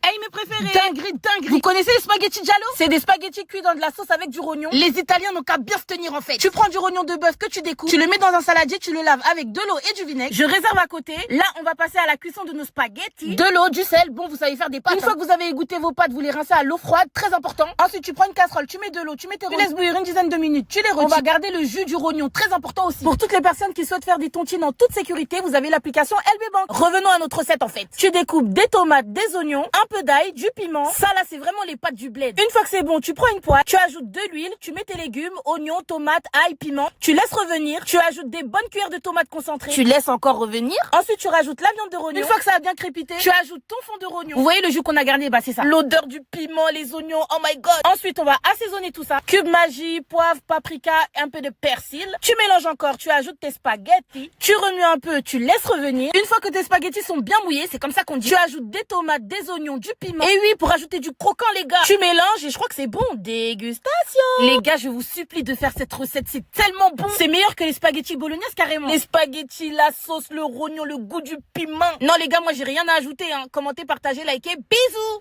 Hey, mes préférés. Dinguerie, dinguerie. Vous connaissez les spaghettis giallo? C'est des spaghettis cuits dans de la sauce avec du rognon. Les Italiens n'ont qu'à bien se tenir en fait. Tu prends du rognon de bœuf que tu découpes, Tu le mets dans un saladier, tu le laves avec de l'eau et du vinaigre. je réserve à côté. Là, on va passer à la cuisson de nos spaghettis. De l'eau, du sel, bon vous savez faire des pâtes. Une fois que vous avez égoutter vos pâtes, vous les rincez à l'eau froide, très important. Ensuite, tu prends une casserole, tu mets de l'eau, tu mets tes Tu rognons, laisses bouillir une dizaine de minutes, tu les on retires. va garder le jus du rognon, très important aussi. Pour toutes les personnes qui souhaitent faire des tontines en toute sécurité, vous avez l'application LB Bank. Revenons à notre recette en fait. Tu découpes des tomates, des oignons, un peu d'ail, du piment. Ça là, c'est vraiment les pâtes du bled. Une fois que c'est bon, tu prends une poêle, tu ajoutes de l'huile, tu mets tes légumes, oignons, tomates, ail, piment. Tu laisses revenir, tu ajoutes des bonnes cuillères de tomates concentrées. Tu laisses encore revenir. Ensuite, tu rajoutes la viande de rognon. Une fois que ça a bien crépité, Tu ajoutes ton fond de rognon. vous voyez le jus qu'on a garni, bah c'est ça. L'odeur du piment, les oignons, oh my god. Ensuite, on va assaisonner tout ça. Cube magie, poivre, paprika, un peu de persil. Tu mélanges encore, tu ajoutes tes spaghettis. Tu remues un peu, tu laisses revenir. Une fois que tes spaghettis sont bien mouillés, c'est comme ça qu'on dit. Tu ajoutes des tomates, des oignons, du piment. Et oui, pour ajouter du croquant, les gars. Tu mélanges et je crois que c'est bon. Dégustation. Les gars, je vous supplie de faire cette recette, c'est tellement bon. C'est meilleur que les spaghettis bolognaise carrément. Les spaghettis, la sauce, le rognon, le goût du piment. Non les gars, moi j'ai rien à ajouter. Commentez, partagez, likez. Bisous.